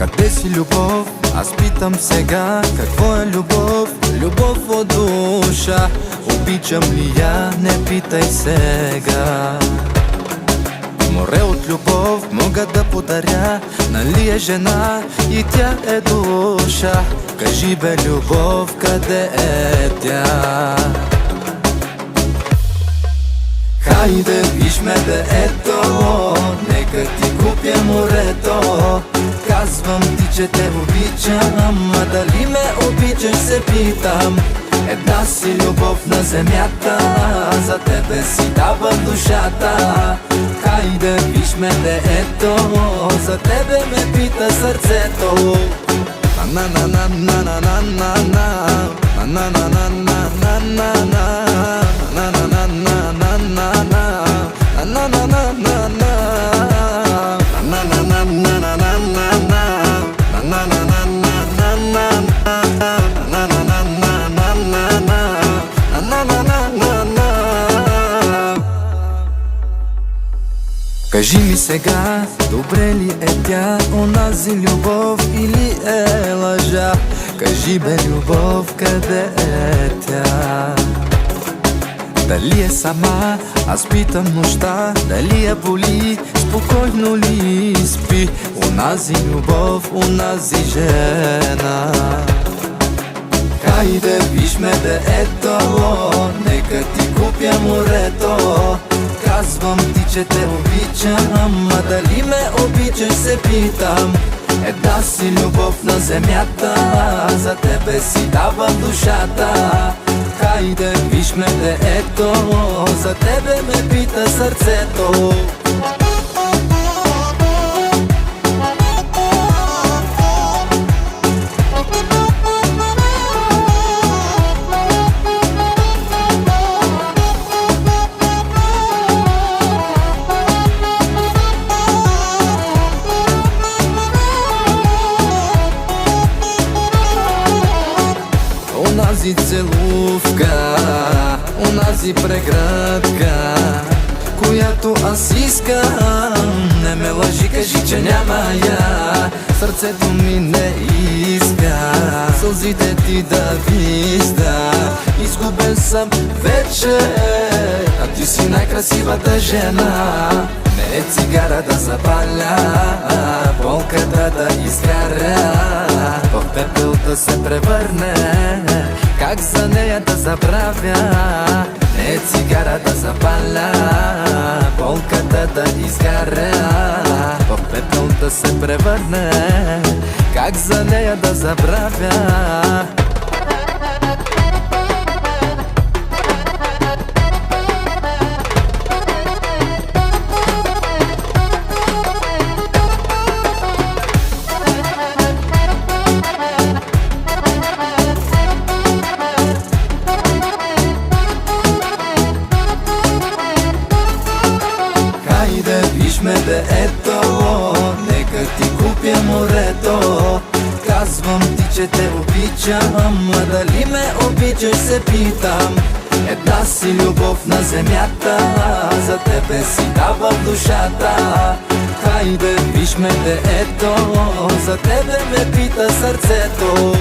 Къде си, любов? Аз питам сега, какво е любов? Любов от душа, обичам ли я? Не питай сега. Море от любов мога да подаря, нали е жена и тя е душа. Кажи бе, любов, къде е тя? Хайде, виж ме бе, ето, нека ти купя морето. Казвам ти, че те обичам, а дали ме обичаш се питам. Една си любов на земята, за тебе си давам душата. Хайде, виж ме бе, ето, за тебе ме пита сърцето. На на на на на на на на на на на на на Кажи ми сега, добре ли е тя, онази любов или е лъжа? Кажи бе, любов, къде е тя? Дали е сама, аз питам нощта, дали я боли, спокойно ли спи? Онази любов, онази жена. Хайде, виж ме бе, ето, нека ти купя морето. Казвам ти, че те обичам, а дали ме обичаш се питам. Една си любов на земята, за тебе си давам душата. Хайде, виж ме бе, ето, за тебе ме пита сърцето. Онази целувка, онази преградка, която аз искам. Не ме лъжи, кажи, че няма я. Сърцето ми не иска сълзите ти да вижда. Изгубен съм вече, а ти си най-красивата жена. Не е цигара да запаля, болката да изгаря, в пепел да се превърне. Как за нея да забравя? Не е цигара да запаля, болката да изгаря, в пепел да се превърне. Как за нея да забравя? Виж ме бе, ето, нека ти купя морето. Казвам ти, че те обичам, а дали ме обичаш се питам. Една си любов на земята, за тебе си давам душата. Хайде, виж ме бе, ето, за тебе ме пита сърцето.